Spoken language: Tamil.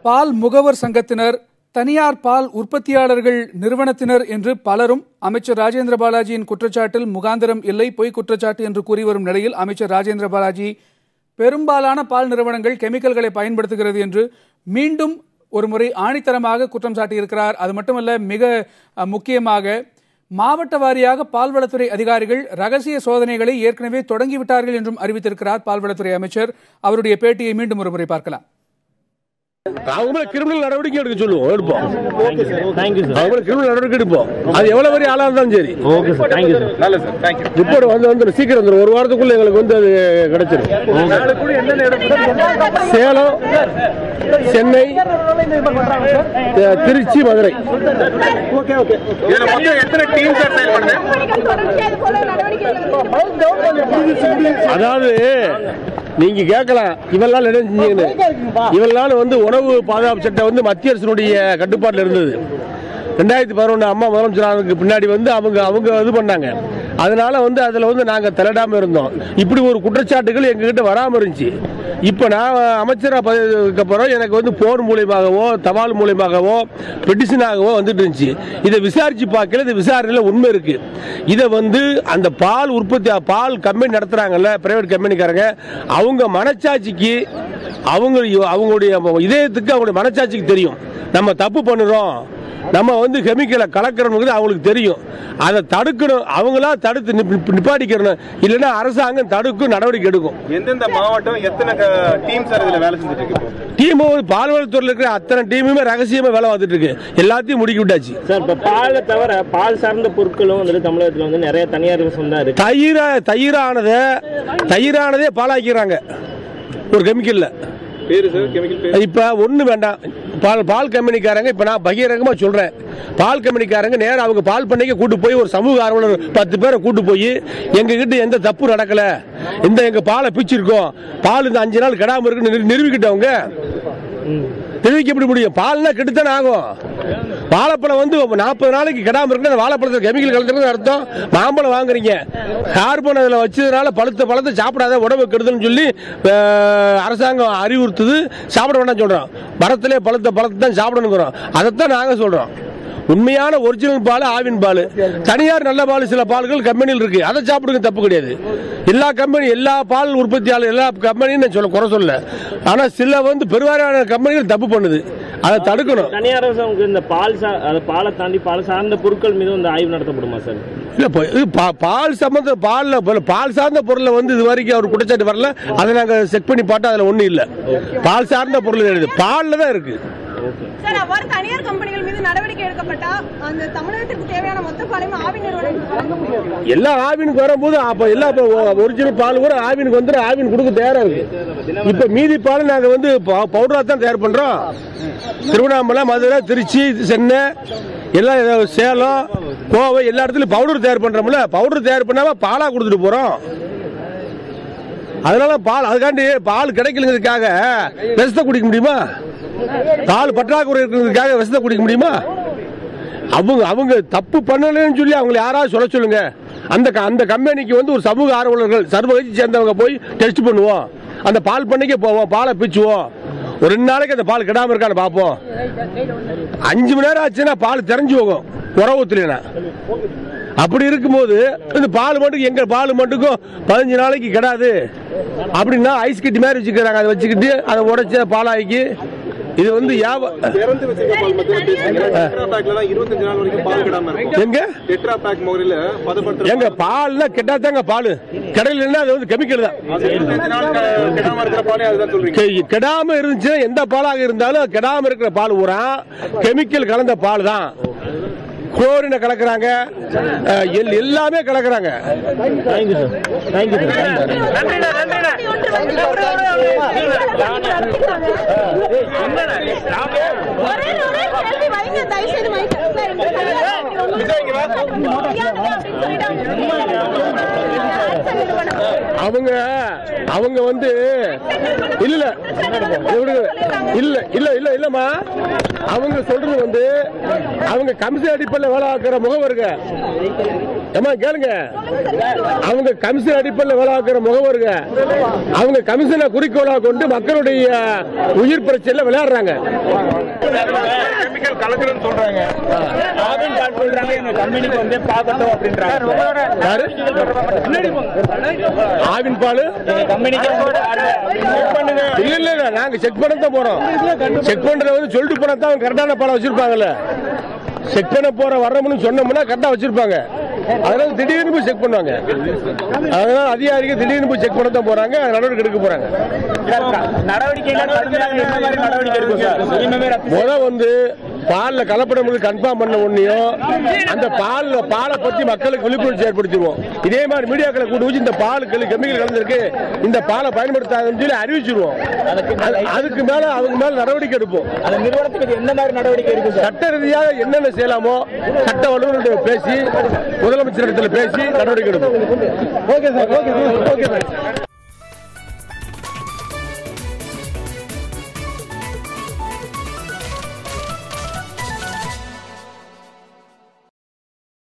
பால் முகவர் சங்கத்தினர், தனியார் பால் உற்பத்தியாளர்கள் நிறுவனத்தினர் என்று பலரும் அமைச்சர் ராஜேந்திர பாலாஜியின் குற்றச்சாட்டில் முகாந்திரம் இல்லை, பொய் குற்றச்சாட்டு என்று கூறி வரும் நிலையில் அமைச்சர் ராஜேந்திர பாலாஜி பெரும்பாலான பால் நிறுவனங்கள் கெமிக்கல்களை பயன்படுத்துகிறது என்று மீண்டும் ஒருமுறை ஆணித்தரமாக குற்றம் சாட்டியிருக்கிறார். அது மட்டுமல்ல, மிக முக்கியமாக மாவட்ட வாரியாக பால்வளத்துறை அதிகாரிகள் ரகசிய சோதனைகளை ஏற்கனவே தொடங்கிவிட்டார்கள் என்றும் அறிவித்திருக்கிறார் பால்வளத்துறை அமைச்சர். அவருடைய பேட்டியை மீண்டும் ஒருமுறை பார்க்கலாம். அவங்க கிரிமினல் நடவடிக்கை எடுக்க சொல்லுவோம், எடுப்போம். அவங்க கிரிமினல் நடவடிக்கை எடுப்போம். அது எவ்வளவு பெரிய ஆளா இருந்தாலும் சரி. ரிப்போர்ட் வந்து சீக்கிரம் வந்துடும். ஒரு வாரத்துக்குள்ள எங்களுக்கு வந்து அது கிடைச்சிடும். சேலம், சென்னை, திருச்சி, மதுரை. அதாவது நீங்க கேட்கலாம், இவெல்லாம் என்ன செஞ்சீங்கன்னு. இவெல்லாம் வந்து உணவு பாதுகாப்பு சட்டம் வந்து மத்திய அரசினுடைய கட்டுப்பாட்டில் இருந்தது. 2011 அம்மா முதலமைச்சருக்கு பின்னாடி வந்து அவங்க இது பண்ணாங்க. அதனால வந்து அதுல வந்து நாங்க தலையிடாம இருந்தோம். இப்படி ஒரு குற்றச்சாட்டுகள் எங்ககிட்ட வராம இருந்துச்சு. இப்ப நான் அமைச்சரா பதவிக்கு அப்புறம் எனக்கு வந்து போன் மூலியமாகவோ தபால் மூலியமாகவோ பெட்டிஷனாகவோ வந்துட்டு இருந்துச்சு. இதை விசாரிச்சு பார்க்கல, இந்த விசாரணையில உண்மை இருக்கு. இதை வந்து அந்த பால் உற்பத்தி பால் கம்பெனி நடத்துறாங்கல்ல, பிரைவேட் கம்பெனிக்காரங்க, அவங்க மனச்சாட்சிக்கு அவங்களுடைய இதயத்துக்கு அவங்களுடைய மனச்சாட்சிக்கு தெரியும் நம்ம தப்பு பண்ணுறோம், நம்ம வந்து கெமிக்கலை கலக்கிறோம், அவங்களுக்கு தெரியும். அதை தடுக்கணும், அவங்களா தடுத்து நிப்பாட்டிக்கணும். இல்லைன்னா அரசாங்கம் தடுக்கும், நடவடிக்கை எடுக்கும். எந்தெந்த மாவட்டம் எத்தனை டீம் சார் இதுல வேலை செஞ்சுட்டு இருக்கு? டீம் பால்வளத்துறையில் இருக்கிற அத்தனை டீமுமே ரகசியமா வேலை பார்த்துட்டு இருக்கு. எல்லாத்தையும் முடுக்கி விட்டாச்சு சார். இப்ப பாலை தவிர பால் சார்ந்த பொருட்களும் வந்து தமிழகத்தில் வந்து நிறைய தனியார் சொந்தம் இருக்கு. தயிரானதே பாலாக்கிறாங்க ஒரு கெமிக்கல்ல. இப்ப ஒண்ணு வேண்டாம், பால் கம்பெனிக்காரங்க, இப்ப நான் பகிரங்கமா சொல்றேன், பால் கம்பெனிக்காரங்க நேரம் அவங்க பால் பண்ணைக்கு கூட்டு போய் ஒரு சமூக ஆர்வலர் 10 பேரை கூட்டு போய் எங்க கிட்ட எந்த தப்பு நடக்கல, எங்க பாலை பிச்சிருக்கோம், பால் இந்த 5 நாள் கெடாம இருக்குன்னு நிரூபிக்கிட்டவங்க. தெரிவிக்க முடியும். பால்னா கெடுத்தானே ஆகும். வாழைப்பழம் வந்து 40 நாளைக்கு கெடாம இருக்கு. வாழைப்பழத்தில் கெமிக்கல் கலந்துருக்கு அர்த்தம். மாம்பழம் வாங்குறீங்க, கார்பன் அதில் வச்சதுனால பழத்தை சாப்பிடாத, உடம்பு கெடுதல்னு சொல்லி அரசாங்கம் அறிவுறுத்துது. சாப்பிட வேண்டாம் சொல்றோம். மரத்திலே பழத்தை தான் சாப்பிடணுங்கிறோம். அதைத்தான் நாங்க சொல்றோம். உண்மையான ஒரிஜினல் பால் ஆவின் பால், தனியார் நல்ல பால் சில பால்கள் கம்பெனியில் இருக்கு, அதை சாப்பிடுங்க, தப்பு கிடையாது. எல்லா பால் உற்பத்தியாளர் எல்லா கம்பெனியும் சொல்ல குறை சொல்ல. ஆனா சில வந்து பெருவாரியான கம்பெனிகள் தப்பு பண்ணுது, அதை தடுக்கணும். தனியார் இந்த பாலை தாண்டி பால் சார்ந்த பொருட்கள் மீது வந்து ஆய்வு நடத்தப்படுமா சார்? பால் சம்பந்த பால் சார்ந்த பொருளை வந்து இது வரைக்கும் அவர் குற்றச்சாட்டு வரல. அதை நாங்க செக் பண்ணி பார்த்தா அதுல ஒண்ணும் இல்ல. பால் சார்ந்த பொருள் கிடையாது, பால்ல தான் இருக்கு. சார், அவ்வாறு தனியார் கம்பெனிகள் மீது நடவடிக்கை எடுக்கப்பட்டா அந்த தமிழகத்திற்கு தேவையான மொத்த பாலையும் ஆவின் நிறுவனம் வழங்க முடியும். எல்லா ஆவினுக்கு வரும்போது அப்ப எல்லா ஒரிஜினல் பால் கூட ஆவினுக்கு வந்து ஆவின் கொடுக்க தயாரா இருக்கு. இப்ப மீதி பால் நாங்க வந்து பவுடரா தான் தயார் பண்றோம். திருவண்ணாமலை, மதுரை, திருச்சி, சென்னை, எல்லாம் சேலம், கோவை, எல்லா இடத்துலயும் பவுடர் தயார் பண்றோம்ல. பவுடர் தயார் பண்ணாம பாலா கொடுத்துட்டு போறோம். அதனால அதுக்காண்டி பால் கிடைக்கலங்கிறதுக்காக விஷத்தை குடிக்க முடியுமா? பால் பற்றாக்குறை இருக்கிறதுக்காக விஷத்தை குடிக்க முடியுமா? அவங்க தப்பு பண்ணலன்னு சொல்லி அவங்களை யாராவது சொல்ல சொல்லுங்க. அந்த கம்பெனிக்கு வந்து ஒரு சமூக ஆர்வலர்கள் சர்வகட்சி சேர்ந்தவங்க போய் டெஸ்ட் பண்ணுவோம். அந்த பால் பண்ணைக்கு போவோம், பாலை பிச்சுவோம். ஒரு 2 நாளைக்கு அந்த பால் கெடாம இருக்கான்னு பார்ப்போம். 5 மணி நேரம் ஆச்சுன்னா பால் தெரிஞ்சு போகும் உறவுத்துலனா. அப்படி இருக்கும்போது இந்த பால் மட்டும் எங்க பால் மட்டுக்கும் 15 நாளைக்கு கெடாது அப்படின்னா ஐஸ் கட்டி மாதிரி வச்சுக்கிறாங்க. அதை வச்சுக்கிட்டு அதை உடைச்ச பாலாக்கி இது வந்து எங்க பால்னா கெட்டாதாங்க பால் கடையில் அது வந்து கெமிக்கல் தான். கெடாம இருந்துச்சுன்னா எந்த பாலாக இருந்தாலும் கெடாம இருக்கிற பால் பூரா கெமிக்கல் கலந்த பால் தான். குளோரினை கலக்குறாங்க, எல்லாமே கலக்குறாங்க. அவங்க வந்து இல்லம்மா, அவங்க சொல்றது வந்து அவங்க கமிஷன் அடிப்படையில் அடிப்படையில் வேலை பார்க்கிற முகவருங்க, கேளுங்க, அவங்க கமிஷன் அடிப்படையில் வேலை பார்க்கிற முகவருங்க, அவங்க கமிஷனை குறிக்கோளாக கொண்டு மக்களுடைய உயிர் பிரச்சனையில விளையாடுறாங்க. கலக்குறேன்னு சொல்றாங்க. ஆவின் பால் இல்ல நாங்க செக் பண்ண தான் போறோம். செக் பண்றது சொல்லிட்டு போனா தான் கரெக்டான பாலை வச்சிருப்பாங்கல்ல. செக் பண்ண போற வர்றோம்னு சொன்னோம்னா கரெக்டா வச்சிருப்பாங்க. அதனால திடீர்னு போய் செக் பண்ணுவாங்க. அதனால அதிகாரிகள் திடீர்னு போய் செக் பண்ண தான் போறாங்க, நடவடிக்கை எடுக்க போறாங்க. முதல் பால்ல கலப்படம் கன்ஃபார்ம் பண்ண உடனேயும் அந்த பாலை பத்தி மக்களுக்கு விழிப்புணர்ச்சி ஏற்படுத்திடுவோம். இதே மாதிரி மீடியாக்களை கூட்டு வச்சு இந்த பாலுக்கு கெமிக்கல் கலந்துருக்கு, இந்த பாலை பயன்படுத்தாதுன்னு சொல்லி அறிவிச்சிருவோம். அதுக்கு மேல அவங்க மேல நடவடிக்கை எடுப்போம். நிறுவனத்துக்கு எந்த மாதிரி நடவடிக்கை இருக்கு? சட்ட ரீதியாக என்னென்ன செய்யலாமோ சட்ட வல்லுநர்களிடம் பேசி முதலமைச்சரிடத்தில் பேசி நடவடிக்கை எடுப்போம். Okay sir.